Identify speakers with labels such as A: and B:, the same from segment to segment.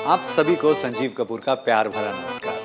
A: आप सभी को संजीव कपूर का प्यार भरा नमस्कार।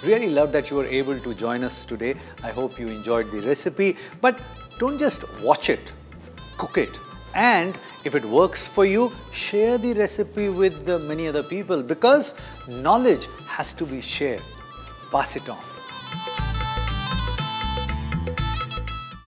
A: Really love that you were able to join us today. I hope you enjoyed the recipe, but don't just watch it, cook it. And if it works for you, share the recipe with many other people, because knowledge has to be shared. Pass it on.